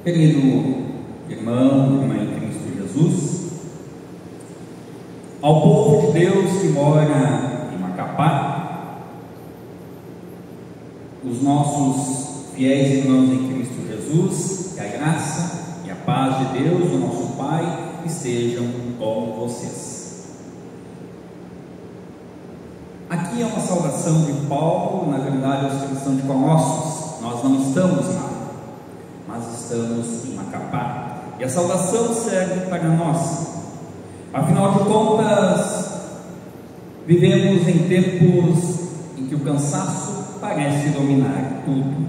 Querido irmão, irmã em Cristo Jesus, ao povo de Deus que mora em Macapá, os nossos fiéis irmãos em Cristo Jesus, que a graça e a paz de Deus, o nosso Pai, estejam com vocês. Aqui é uma saudação de Paulo, na verdade aos cristãos de Colossos. Nós não estamos lá, mas estamos em Macapá, e a saudação serve para nós. Afinal de contas, vivemos em tempos em que o cansaço parece dominar tudo.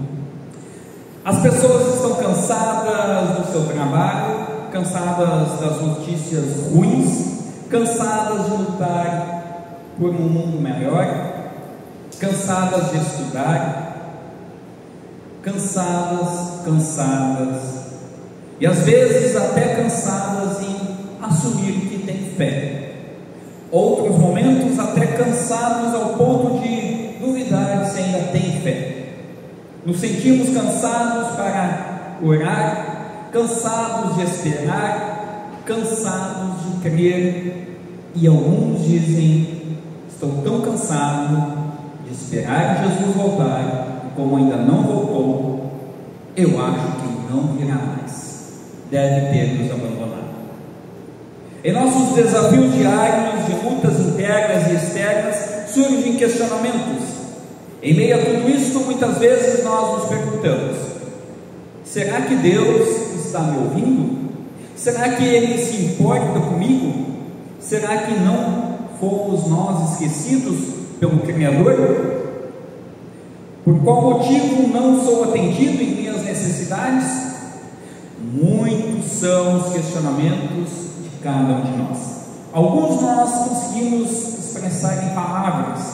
As pessoas estão cansadas do seu trabalho, cansadas das notícias ruins, cansadas de lutar por um mundo melhor, cansadas de estudar, cansadas, e às vezes até cansadas em assumir que tem fé. Outros momentos até cansados ao ponto de duvidar se ainda tem fé. Nos sentimos cansados para orar, cansados de esperar, cansados de crer, e alguns dizem: estou tão cansado de esperar Jesus voltar, como ainda não voltou, eu acho que não virá mais, deve ter nos abandonado. Em nossos desafios diários de lutas internas e externas, surgem questionamentos. Em meio a tudo isso, muitas vezes nós nos perguntamos: será que Deus está me ouvindo? Será que Ele se importa comigo? Será que não fomos nós esquecidos pelo Criador? Por qual motivo não sou atendido em minhas necessidades? Muitos são os questionamentos de cada um de nós. Alguns nós conseguimos expressar em palavras,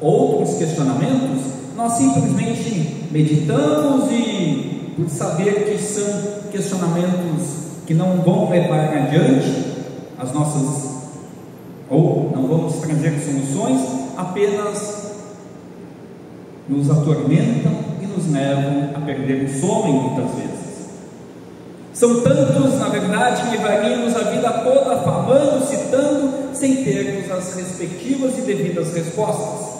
outros questionamentos nós simplesmente meditamos, e por saber que são questionamentos que não vão levar adiante as nossas, ou não vamos trazer soluções, apenas nos atormentam e nos levam a perder o sono muitas vezes. São tantos, na verdade, que levaríamos a vida toda falando, citando, sem termos as respectivas e devidas respostas,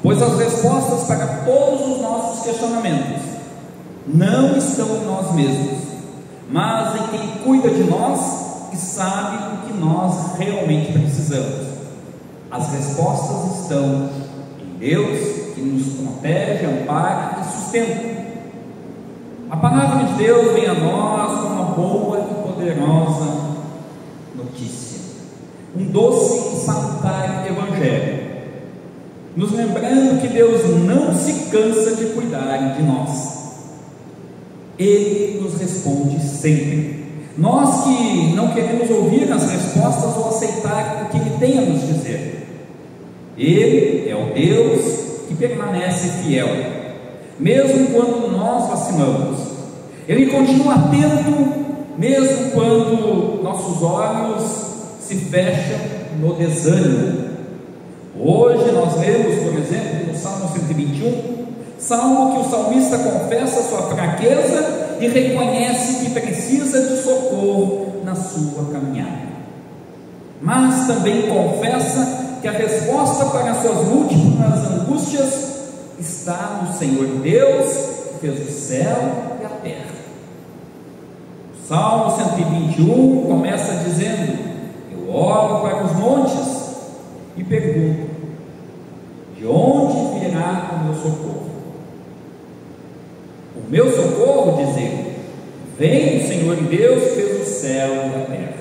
pois as respostas para todos os nossos questionamentos não estão em nós mesmos, mas em quem cuida de nós e sabe o que nós realmente precisamos. As respostas estão em Deus, que nos protege, ampara e sustenta. A palavra de Deus vem a nós como uma boa e poderosa notícia, um doce e salutar evangelho, nos lembrando que Deus não se cansa de cuidar de nós. Ele nos responde sempre. Nós que não queremos ouvir as respostas ou aceitar o que Ele tem a nos dizer, Ele é o Deus que permanece fiel, mesmo quando nós vacilamos. Ele continua atento, mesmo quando nossos olhos se fecham no desânimo. Hoje nós lemos, por exemplo, no Salmo 121, salmo que o salmista confessa sua fraqueza e reconhece que precisa de socorro na sua caminhada, mas também confessa que a resposta para as suas múltiplas angústias está no Senhor Deus, que fez o céu e a terra. O Salmo 121 começa dizendo: eu olho para os montes e pergunto, de onde virá o meu socorro? O meu socorro, diz ele, vem do Senhor Deus, que fez o céu e a terra.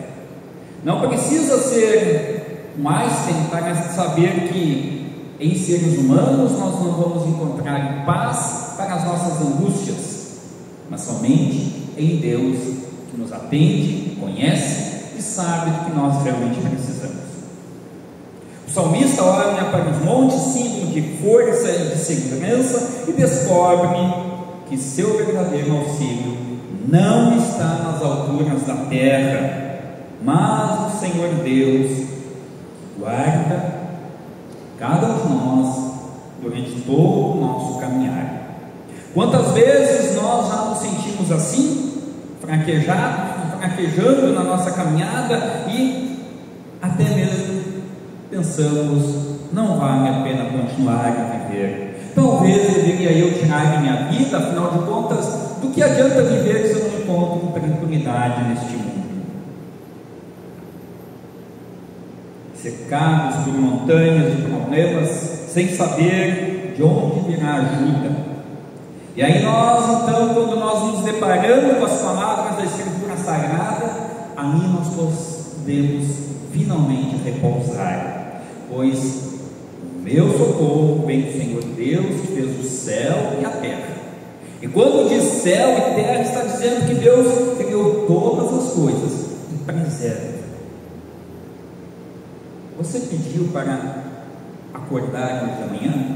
Não precisa ser mais tentar saber que em seres humanos nós não vamos encontrar paz para as nossas angústias, mas somente em Deus, que nos atende, conhece e sabe do que nós realmente precisamos. O salmista olha para os montes, símbolo de força e de segurança, e descobre que seu verdadeiro auxílio não está nas alturas da terra, mas no Senhor Deus, guarda cada um de nós durante todo o nosso caminhar. Quantas vezes nós já nos sentimos assim, fraquejando na nossa caminhada e até mesmo pensamos, não vale a pena continuar a viver. Talvez deveria eu tirar minha vida, afinal de contas, do que adianta viver se eu não encontro tranquilidade neste mundo? Cercados por montanhas de problemas, sem saber de onde virá ajuda. E aí nós, então, quando nós nos deparamos com as palavras da Escritura Sagrada, ali nós podemos finalmente repousar, pois o meu socorro vem do Senhor Deus, que fez o céu e a terra. E quando diz céu e terra, está dizendo que Deus criou todas as coisas e preserva. Você pediu para acordar hoje de manhã?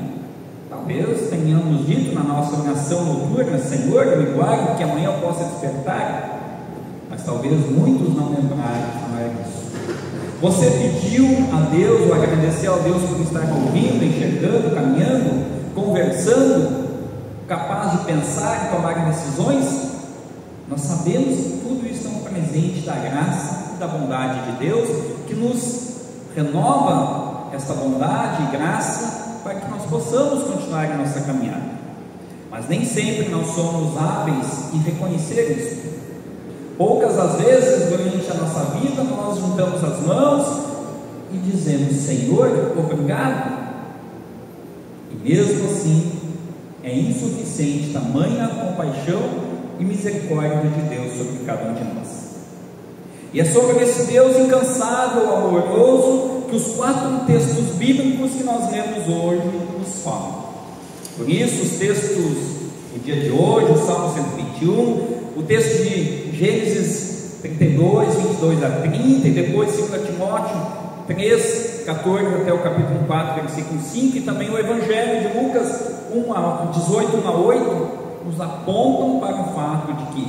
Talvez tenhamos dito na nossa oração noturna: Senhor, me guarde que amanhã eu possa despertar. Mas talvez muitos não lembraram de falar isso. Você pediu a Deus, ou agradeceu a Deus por estar ouvindo, enxergando, caminhando, conversando, capaz de pensar e tomar decisões? Nós sabemos que tudo isso é um presente da graça e da bondade de Deus, que nos renova esta bondade e graça para que nós possamos continuar a nossa caminhada. Mas nem sempre nós somos hábeis em reconhecer isso. Poucas as vezes durante a nossa vida nós juntamos as mãos e dizemos: Senhor, obrigado. E mesmo assim é insuficiente tamanha compaixão e misericórdia de Deus sobre cada um de nós. E é sobre esse Deus incansável, amoroso, que os 4 textos bíblicos que nós lemos hoje nos falam. Por isso, os textos do dia de hoje, o Salmo 121, o texto de Gênesis 32, 22 a 30, e depois 2 Timóteo 3, 14 até o capítulo 4, versículo 5, e também o Evangelho de Lucas 18, 1 a 8, nos apontam para o fato de que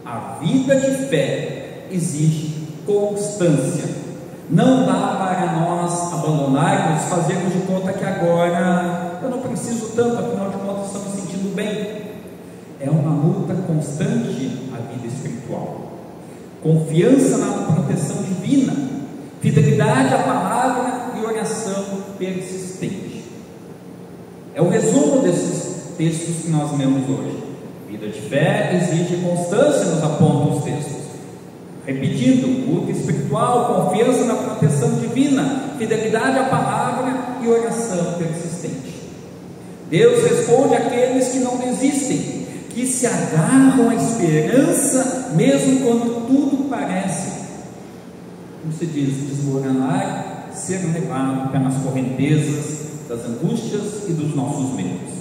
a vida de fé exige constância. Não dá para nós abandonarmos, fazermos de conta que agora eu não preciso tanto, afinal de contas estou me sentindo bem. É uma luta constante a vida espiritual. Confiança na proteção divina, fidelidade à palavra e oração persistente. É o resumo desses textos que nós lemos hoje. Vida de fé exige constância, nos apontam os textos. Repetindo, luta espiritual, confiança na proteção divina, fidelidade à palavra e oração persistente. Deus responde àqueles que não desistem, que se agarram à esperança, mesmo quando tudo parece, como se diz, desmoronar, ser levado pelas correntezas das angústias e dos nossos medos.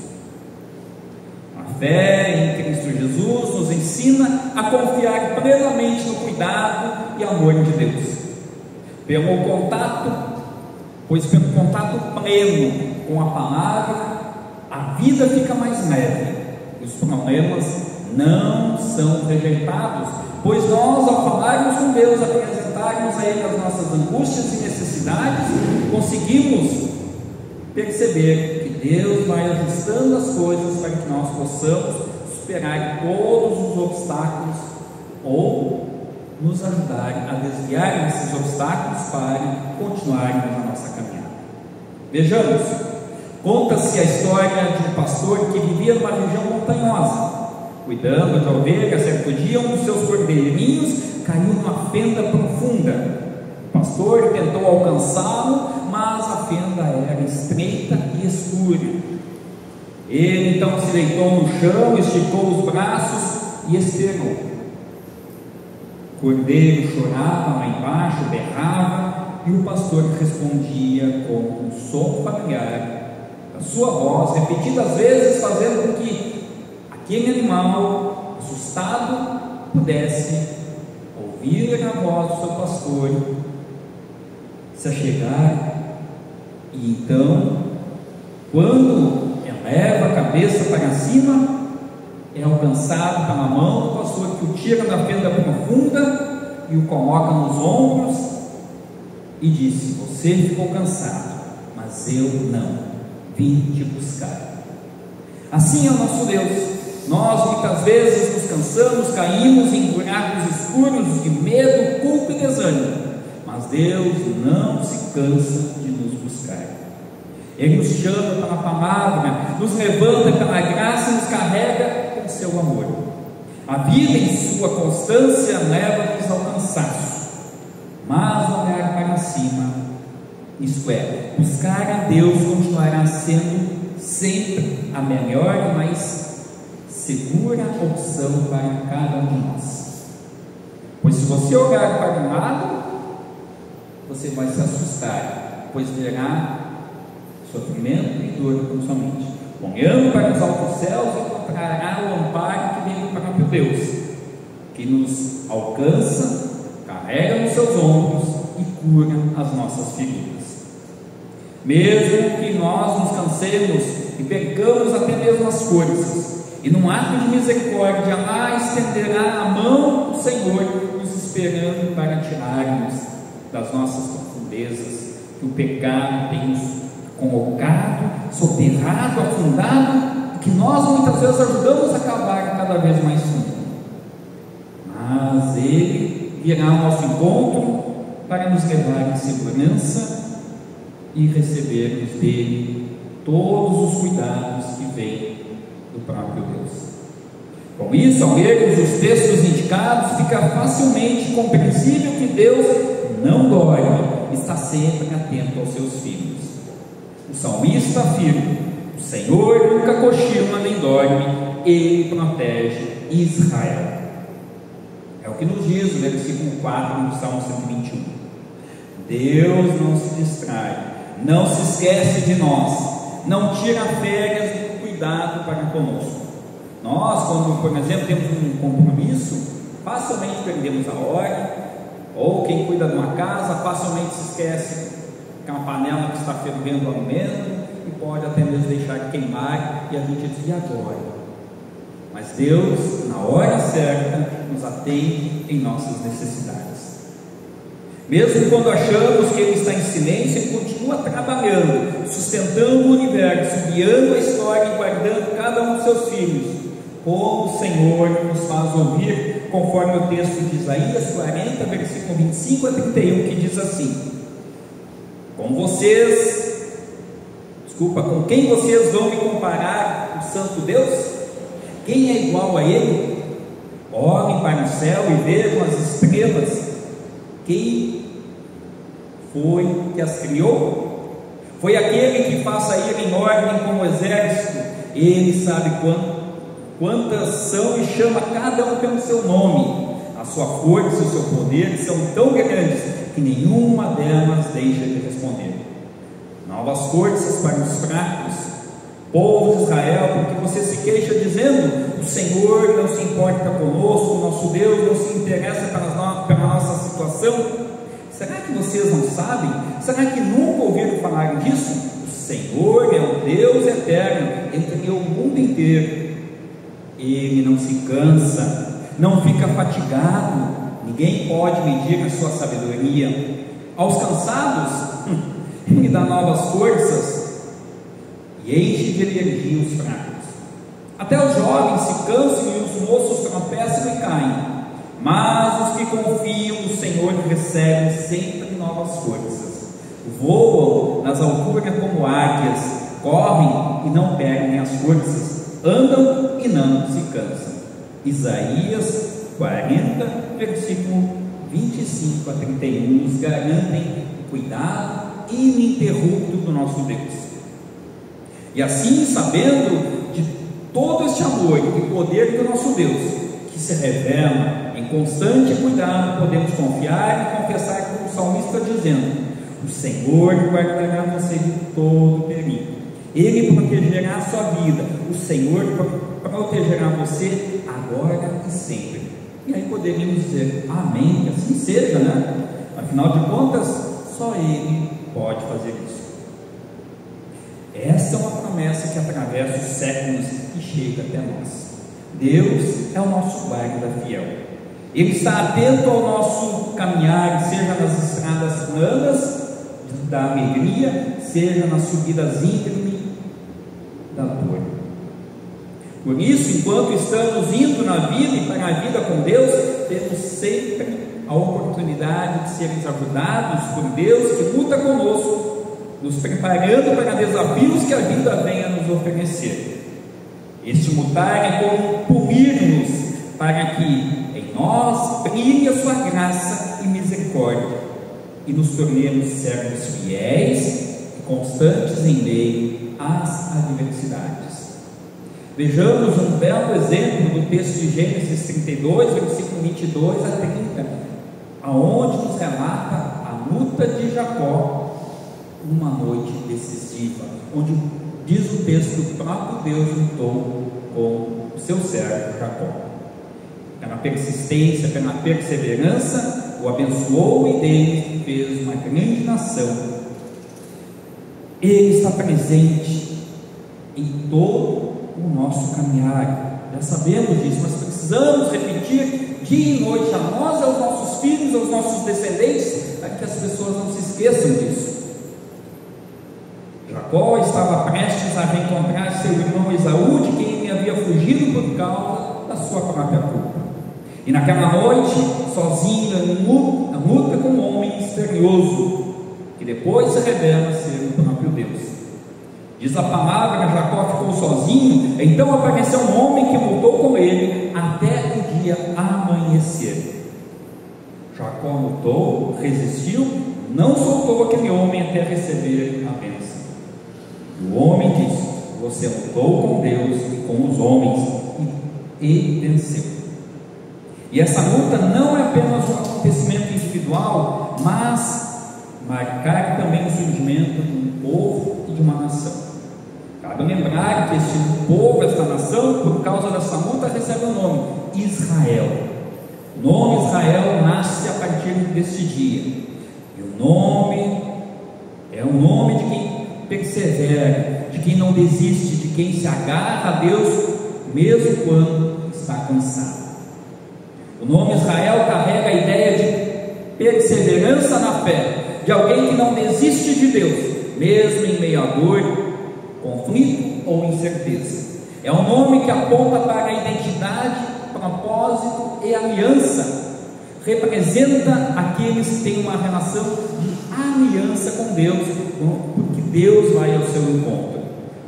A fé em Cristo Jesus nos ensina a confiar plenamente no cuidado e amor de Deus. Pelo contato pleno com a palavra, a vida fica mais leve. Os problemas não são rejeitados, pois nós, ao falarmos com Deus, apresentarmos a Ele as nossas angústias e necessidades, conseguimos perceber que Deus vai ajustando as coisas para que nós possamos superar todos os obstáculos ou nos ajudar a desviar esses obstáculos para continuarmos na nossa caminhada. Vejamos, conta-se a história de um pastor que vivia numa região montanhosa, cuidando de ovelhas. Certo dia, um dos seus cordeirinhos caiu numa fenda profunda. O pastor tentou alcançá-lo, mas a fenda era estreita e escura. Ele então se deitou no chão, esticou os braços e esperou. O cordeiro chorava lá embaixo, berrava, e o pastor respondia com um som familiar da sua voz, repetidas vezes, fazendo com que aquele animal assustado pudesse ouvir a voz do seu pastor, se achegar, e então, quando eleva a cabeça para cima, é alcançado pela mão do pastor, que o tira da fenda profunda e o coloca nos ombros e disse: você ficou cansado, mas eu não, vim te buscar. Assim é o nosso Deus. nós muitas vezes nos cansamos, caímos em buracos escuros de medo, culpa e desânimo, mas Deus não se cansa de nos buscar. Ele nos chama pela palavra, nos levanta pela graça e nos carrega com seu amor. A vida em sua constância leva-nos ao cansaço, mas olhar para cima, isto é, buscar a Deus, continuará sendo sempre a melhor e mais segura opção para cada um de nós. Pois se você olhar para um lado, você vai se assustar, pois verá sofrimento e dor com sua mente. Olhando para os altos céus, encontrará o amparo que vem do próprio Deus, que nos alcança, carrega nos seus ombros e cura as nossas feridas. Mesmo que nós nos cansemos e percamos até mesmo as forças, e num ato de misericórdia, lá estenderá a mão do Senhor, nos esperando para tirarmos das nossas profundezas que o pecado tem nos colocado, soterrado, afundado, que nós muitas vezes ajudamos a cavar cada vez mais fundo. Mas Ele virá ao nosso encontro para nos levar em segurança e recebermos dele todos os cuidados que vêm do próprio Deus. Com isso, ao lermos os textos indicados, fica facilmente compreensível que Deus não dorme, está sempre atento aos seus filhos. O salmista afirma: o Senhor nunca cochila nem dorme, Ele protege Israel. É o que nos diz o versículo 4 do Salmo 121. Deus não se distrai, não se esquece de nós, não tira férias do cuidado para conosco. Nós, quando, por exemplo, temos um compromisso, facilmente perdemos a hora, ou quem cuida de uma casa facilmente se esquece que é uma panela que está fervendo o alimento e pode até mesmo deixar queimar, e a gente diz: e agora? Mas Deus, na hora certa, nos atende em nossas necessidades. Mesmo quando achamos que Ele está em silêncio, Ele continua trabalhando, sustentando o universo, guiando a história e guardando cada um dos seus filhos, como o Senhor nos faz ouvir, conforme o texto de Isaías 40, versículo 25 a 31, que diz assim: com quem vocês vão me comparar o santo Deus? Quem é igual a Ele? Olhem para o céu e vejam as estrelas. Quem foi que as criou? Foi aquele que faz sair em ordem como exército. Ele sabe quantas são e chama cada um pelo seu nome. A sua força e o seu poder são tão grandes que nenhuma delas deixa de responder. Novas forças para os fracos, povo de Israel, porque você se queixa dizendo: o Senhor não se importa conosco, o nosso Deus não se interessa pela nossa situação. Será que vocês não sabem? Será que nunca ouviram falar disso? O Senhor é o Deus eterno, Ele criou o mundo inteiro. Ele não se cansa, não fica fatigado, ninguém pode medir a sua sabedoria. Aos cansados, Ele dá novas forças e enche de energia os fracos. Até os jovens se cansam e os moços tropeçam e caem, mas os que confiam no Senhor recebem sempre novas forças. Voam nas alturas como águias, correm e não perdem as forças, andam e não se cansam. Isaías 40, versículo 25 a 31 nos garantem o cuidado ininterrupto do nosso Deus. E assim, sabendo de todo este amor e poder do nosso Deus, que se revela em constante cuidado, podemos confiar e confessar como o salmista dizendo: o Senhor guardará você de todo perigo, Ele protegerá a sua vida, o Senhor protegerá você agora e sempre. E aí poderíamos dizer: amém, que assim seja, né? Afinal de contas, só Ele pode fazer isso. Essa é uma promessa que atravessa os séculos e chega até nós. Deus é o nosso guarda fiel. Ele está atento ao nosso caminhar, seja nas estradas planas da alegria, seja nas subidas íngremes da dor. Por isso, enquanto estamos indo na vida e para a vida com Deus, temos sempre a oportunidade de sermos ajudados por Deus, que luta conosco, nos preparando para desafios que a vida venha nos oferecer. Este lutar é como polir-nos para que em nós brilhe a sua graça e misericórdia e nos tornemos servos fiéis e constantes em meio às adversidades. Vejamos um belo exemplo do texto de Gênesis 32, versículo 22 a 30, aonde nos relata a luta de Jacó numa noite decisiva, onde diz o texto que o próprio Deus lutou com o seu servo Jacó. Pela persistência, pela perseverança, o abençoou e dele fez uma grande nação. Ele está presente em todo o nosso caminhar. Já sabemos disso, mas precisamos repetir dia e noite a nós, aos nossos filhos, aos nossos descendentes, para que as pessoas não se esqueçam disso. Jacó estava prestes a reencontrar seu irmão Esaú, de quem ele havia fugido por causa da sua própria culpa. E naquela noite, sozinho, em luta com um homem misterioso, que depois se revela ser o próprio Deus. Diz a palavra que Jacó ficou sozinho, então apareceu um homem que lutou com ele até o dia amanhecer. Jacó lutou, resistiu, não soltou aquele homem até receber a bênção. O homem disse: você lutou com Deus e com os homens e venceu. E essa luta não é apenas um acontecimento individual, mas marcar também o surgimento de um povo e de uma nação. Cabe lembrar que este povo, esta nação, por causa dessa luta, recebe o nome Israel. O nome Israel nasce a partir deste dia, e o nome é o nome de quem persevera, de quem não desiste, de quem se agarra a Deus mesmo quando está cansado. O nome Israel carrega a ideia de perseverança na fé, de alguém que não desiste de Deus, mesmo em meio à dor, conflito ou incerteza. É um nome que aponta para a identidade, propósito e aliança. Representa aqueles que têm uma relação de aliança com Deus, porque Deus vai ao seu encontro,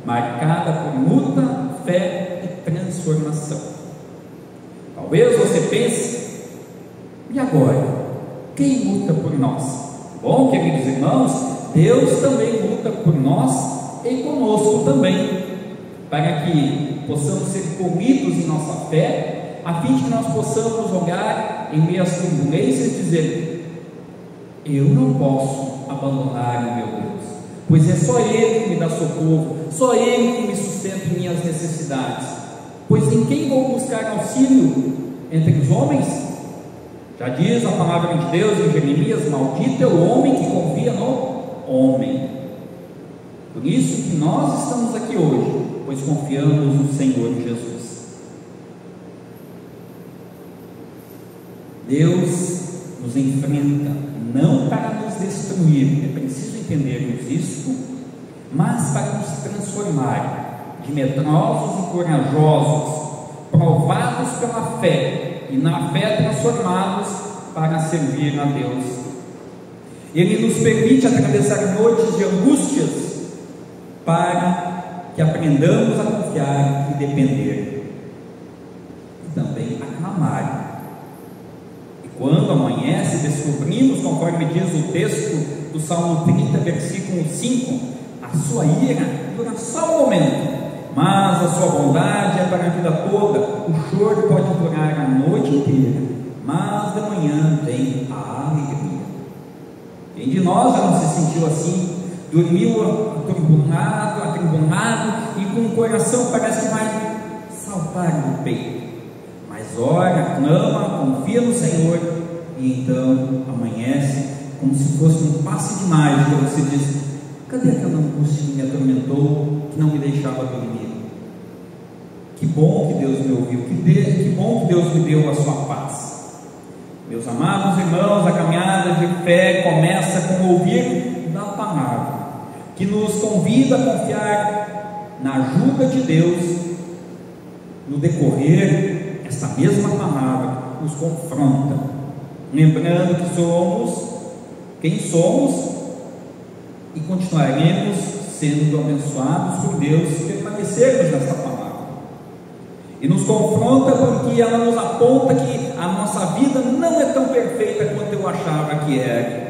marcada por luta, fé e transformação. Talvez você pense: e agora? Quem luta por nós? Bom, queridos irmãos, Deus também luta por nós e conosco também, para que possamos ser comidos em nossa fé, a fim de que nós possamos olhar em meio às turbulências e dizer: eu não posso abandonar o meu Deus, pois é só Ele que me dá socorro, só Ele que me sustenta em minhas necessidades. Pois em quem vou buscar auxílio? Entre os homens? Já diz a palavra de Deus em Jeremias: maldito é o homem que confia no homem. Por isso que nós estamos aqui hoje, pois confiamos no Senhor Jesus. Deus nos enfrenta não para nos destruir, é preciso entendermos isso, mas para nos transformar de medrosos e corajosos, provados pela fé, e na fé transformados para servir a Deus. Ele nos permite atravessar noites de angústias para que aprendamos a confiar e depender, e também a clamar. E quando amanhece, descobrimos, conforme diz o texto do Salmo 30, versículo 5, a sua ira dura só um momento, mas a sua bondade é para a vida toda. O choro pode durar a noite inteira, mas de manhã vem a alegria. Quem de nós já não se sentiu assim? Dormiu atribulado e com o coração parece que vai saltar no peito, mas ora, clama, confia no Senhor, e então amanhece como se fosse um passe de mágica. Você diz: cadê aquela angústia que me atormentou, que não me deixava dormir? Que bom que Deus me ouviu, que bom que Deus me deu a sua paz. Meus amados irmãos, a caminhada de fé começa com o ouvir da palavra, que nos convida a confiar na ajuda de Deus no decorrer, esta mesma palavra nos confronta, lembrando que somos quem somos e continuaremos sendo abençoados por Deus se permanecermos nesta palavra. E nos confronta porque ela nos aponta que a nossa vida não é tão perfeita quanto eu achava que era.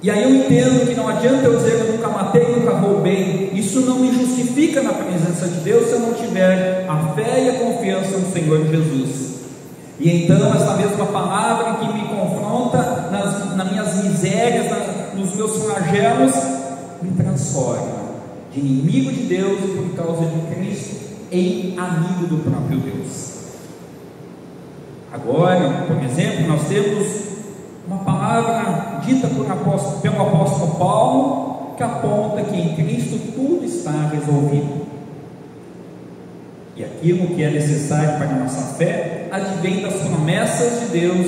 E aí eu entendo que não adianta eu dizer eu nunca matei, nunca roubei. Isso não me justifica na presença de Deus se eu não tiver a fé e a confiança no Senhor Jesus. E então essa mesma palavra que me confronta nas minhas misérias, nos meus flagelos, me transforma de inimigo de Deus e por causa de Cristo em amigo do próprio Deus. Agora, por exemplo, nós temos uma palavra dita pelo apóstolo Paulo, que aponta que em Cristo tudo está resolvido. E aquilo que é necessário para a nossa fé advém das promessas de Deus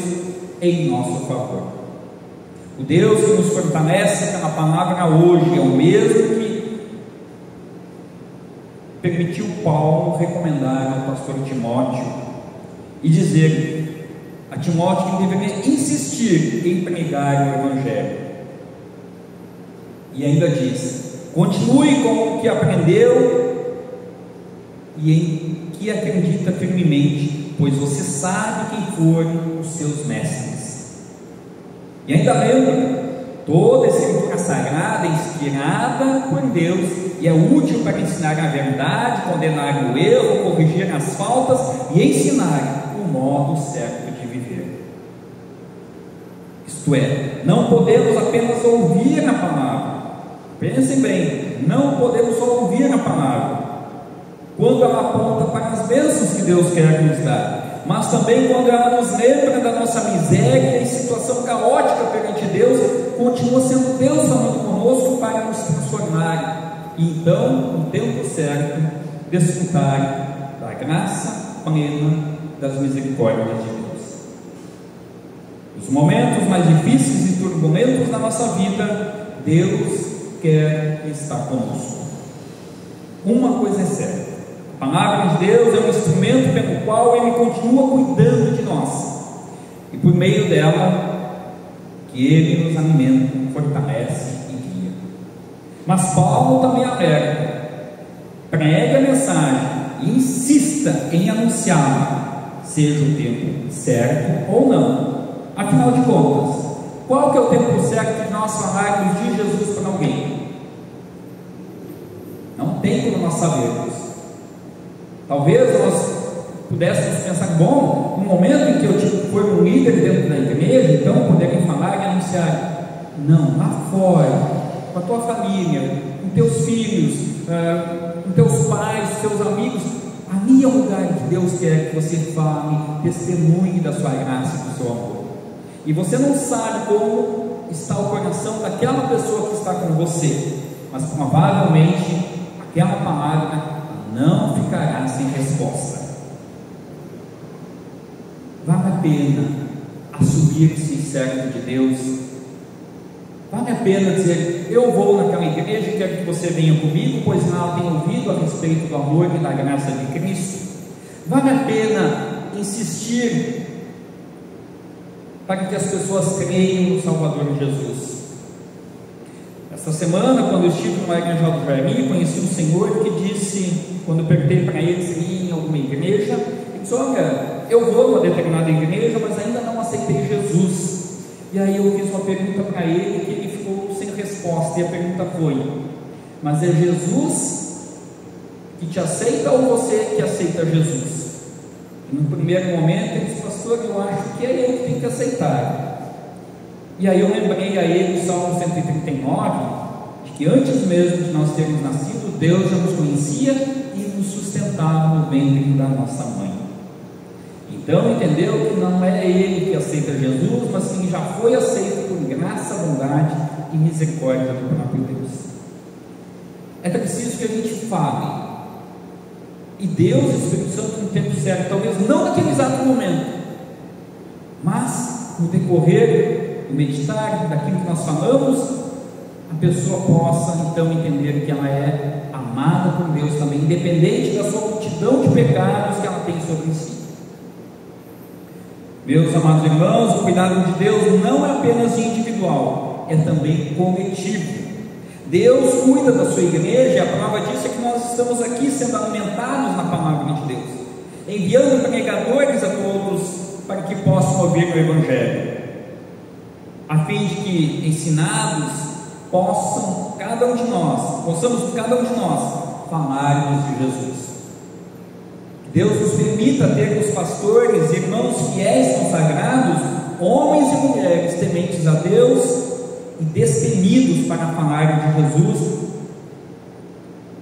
em nosso favor. O Deus que nos fortalece pela palavra hoje é o mesmo que permitiu Paulo recomendar ao pastor Timóteo e dizer a Timóteo que deveria insistir em pregar o Evangelho. E ainda diz: continue com o que aprendeu e em que acredita firmemente, pois você sabe quem foram os seus mestres. E ainda lembra, toda a escritura sagrada é inspirada por Deus e é útil para ensinar a verdade, condenar o erro, corrigir as faltas e ensinar o modo certo de viver. Isto é, não podemos apenas ouvir a palavra. Pensem bem, não podemos só ouvir a palavra quando ela aponta para as bênçãos que Deus quer nos dar, mas também quando ela nos lembra da nossa miséria e situação caótica perante Deus, continua sendo Deus falando conosco para nos transformar, e então, no tempo certo, desfrutar da graça plena das misericórdias de Deus. Nos momentos mais difíceis e turbulentos da nossa vida, Deus quer estar conosco. Uma coisa é certa: a palavra de Deus é um instrumento pelo qual Ele continua cuidando de nós, e por meio dela que Ele nos alimenta, fortalece e guia. Mas Paulo também alerta: pregue a mensagem e insista em anunciá-la, seja o tempo certo ou não. Afinal de contas, qual que é o tempo certo de nós falarmos de Jesus para alguém? Não tem como nós sabermos. Talvez nós pudéssemos pensar: bom, no momento em que eu for um líder dentro da igreja, então poderia falar e anunciar. Não, lá fora, com a tua família, com teus filhos, com teus pais, teus amigos, ali é o lugar que Deus quer que você fale, testemunhe da sua graça e do seu amor. E você não sabe como está o coração daquela pessoa que está com você, mas provavelmente aquela palavra não ficará sem resposta. Vale a pena assumir-se servo de Deus? Vale a pena dizer: eu vou naquela igreja e quero que você venha comigo, pois lá eu tenho ouvido a respeito do amor e da graça de Cristo? Vale a pena insistir para que as pessoas creiam no Salvador Jesus? Esta semana, quando eu estive no Igreja do Jardim, conheci um senhor que disse, quando eu perguntei para ele se ia em alguma igreja, ele disse: olha, eu vou numa determinada igreja, mas ainda não aceitei Jesus. E aí eu fiz uma pergunta para ele que ele ficou sem resposta, e a pergunta foi: mas é Jesus que te aceita ou você que aceita Jesus? E no primeiro momento ele disse: pastor, eu acho que é eu que tenho que aceitar. E aí eu lembrei a ele o Salmo 139, de que antes mesmo de nós termos nascido, Deus já nos conhecia e nos sustentava no ventre da nossa mãe. Então entendeu que não é ele que aceita Jesus, mas que ele já foi aceito por graça, bondade e misericórdia do próprio Deus. É preciso que a gente fale, e Deus, o Espírito Santo, no tempo certo, talvez não naquele exato momento, mas no decorrer do meditar daquilo que nós falamos, a pessoa possa então entender que ela é amada por Deus também, independente da sua multidão de pecados que ela tem sobre si. Meus amados irmãos, o cuidado de Deus não é apenas individual, é também coletivo. Deus cuida da sua igreja, e a prova disso é que nós estamos aqui sendo alimentados na palavra de Deus, enviando pregadores a todos para que possam ouvir o Evangelho, a fim de que, ensinados, possamos cada um de nós falarmos de Jesus. Deus nos permita termos pastores, irmãos fiéis, consagrados, homens e mulheres tementes a Deus e destemidos para falar de Jesus,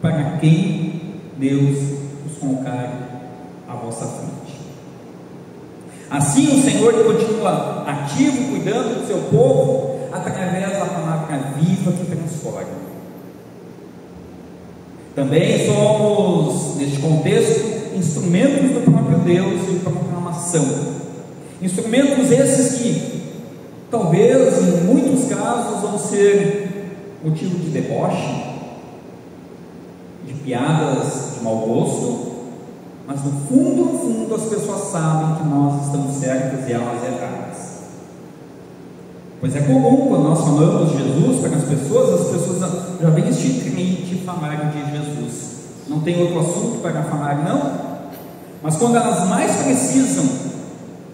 para quem Deus os colocar à vossa frente. Assim o Senhor continua ativo, cuidando do seu povo, através da palavra viva que transforma. Também somos, neste contexto, instrumentos do próprio Deus de proclamação. Instrumentos esses que, talvez, em muitos casos, vão ser motivo de deboche, de piadas de mau gosto, mas no fundo, as pessoas sabem que nós estamos certas e elas erradas. Pois é comum, quando nós falamos de Jesus para as pessoas já vêm este crente falar de Jesus. Não tem outro assunto para falar, não. Mas quando elas mais precisam,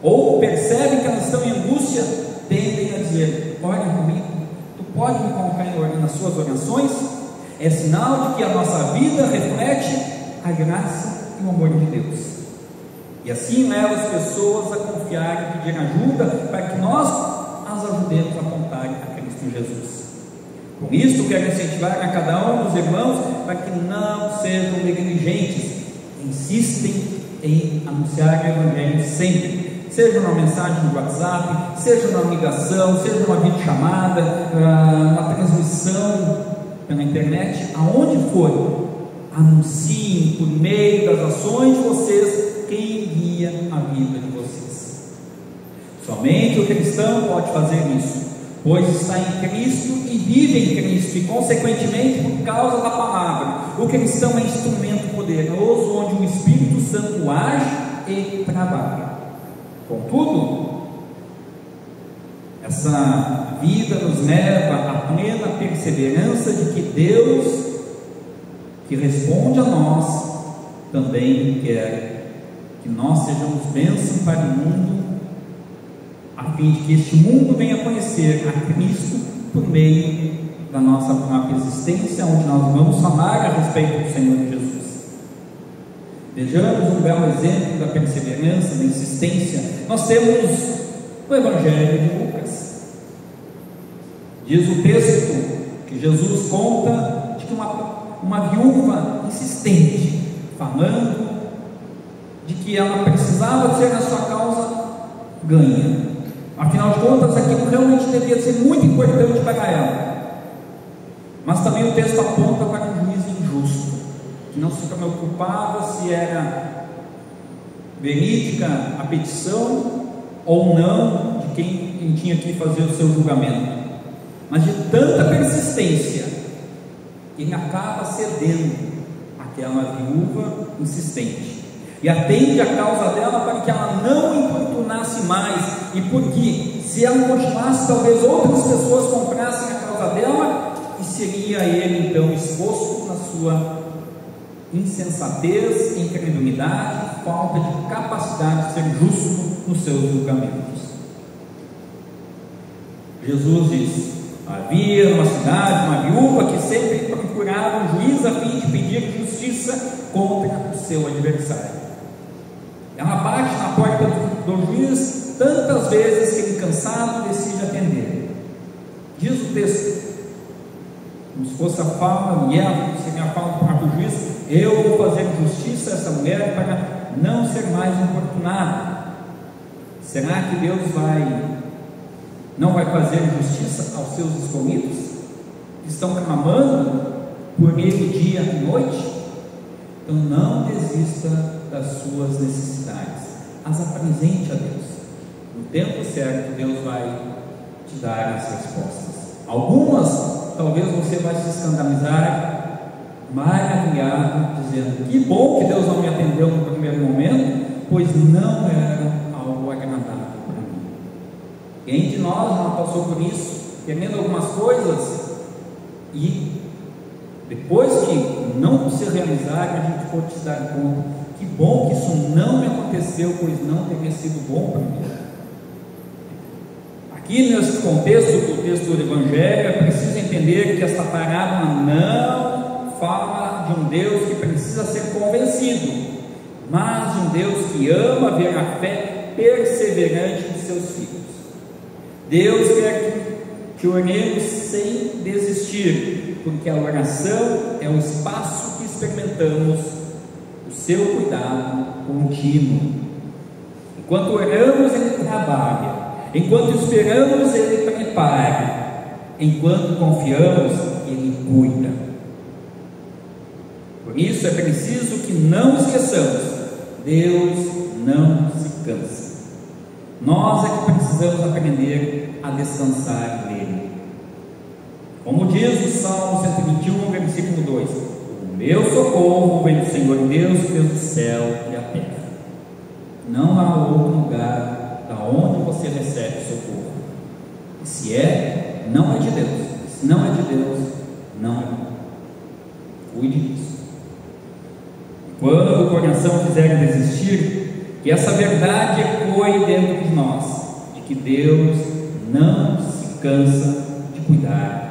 ou percebem que elas estão em angústia, tendem a dizer: ore comigo, tu pode me colocar nas suas orações? É sinal de que a nossa vida reflete a graça e o amor de Deus. E assim leva as pessoas a confiar e pedir ajuda para que nós as ajudemos a apontar a Cristo Jesus. Por isso, quero incentivar a cada um dos irmãos para que não sejam negligentes, insistem em anunciar o Evangelho sempre, seja uma mensagem no WhatsApp, seja uma ligação, seja uma videochamada, uma transmissão pela internet, aonde for, anunciem por meio das ações de vocês quem guia a vida de vocês. Somente o cristão pode fazer isso, pois está em Cristo e vive em Cristo, e consequentemente por causa da palavra. O cristão é instrumento poderoso onde o Espírito Santo age e trabalha. Contudo, essa vida nos leva à plena perseverança de que Deus, que responde a nós, também quer que nós sejamos bênção para o mundo, a fim de que este mundo venha conhecer a Cristo por meio da nossa própria existência, onde nós vamos falar a respeito do Senhor Jesus. Vejamos um belo exemplo da perseverança, da insistência. Nós temos o Evangelho de Lucas. Diz o texto que Jesus conta de que uma viúva insistente, falando de que ela precisava ter a sua causa ganha. Afinal de contas, aquilo realmente devia ser muito importante para ela. Mas também o texto aponta para um juízo injusto, que não se preocupava se era verídica a petição ou não de quem tinha que fazer o seu julgamento. Mas de tanta persistência, ele acaba cedendo àquela viúva insistente e atende a causa dela para que ela não importunasse mais, e porque se ela continuasse, talvez outras pessoas comprassem a causa dela, e seria ele então exposto na sua insensatez, incredulidade, falta de capacidade de ser justo nos seus julgamentos. Jesus diz: havia numa cidade uma viúva que sempre procurava um juiz a fim de pedir justiça contra o seu adversário. Ela bate na porta do juiz tantas vezes que ele, cansado, decide atender. Diz o texto, como se fosse a fala, e ela seria a fala para o juiz: eu vou fazer justiça a essa mulher para não ser mais importunada. Será que Deus não vai fazer justiça aos seus escolhidos, que estão clamando por ele dia e noite? Então não desista das suas necessidades, as apresente a Deus. No tempo certo, Deus vai te dar as respostas. Algumas talvez você vai se escandalizar, maravilhado, dizendo: que bom que Deus não me atendeu no primeiro momento, pois não era algo agradável para mim. Quem de nós não passou por isso, querendo algumas coisas, e depois que não se realizar, a gente pode se dar conta: que bom que isso não me aconteceu, pois não teria sido bom para mim. Aqui nesse contexto do texto do Evangelho, é preciso entender que esta parábola não fala de um Deus que precisa ser convencido, mas de um Deus que ama ver a fé perseverante de seus filhos. Deus quer que oremos sem desistir, porque a oração é o espaço que experimentamos o seu cuidado contínuo. Enquanto oramos, Ele trabalha. Enquanto esperamos, Ele prepara. Enquanto confiamos, Ele cuida. Por isso é preciso que não esqueçamos: Deus não se cansa. Nós é que precisamos aprender a descansar nele. Como diz o Salmo 121, versículo 2: o meu socorro vem do Senhor Deus, que fez o céu e a terra. Não há outro lugar da onde você recebe socorro. E se é, não é de Deus. Se não é de Deus, não é. Cuide disso. Quando o coração quiser desistir, que essa verdade ecoe dentro de nós, de que Deus não se cansa de cuidar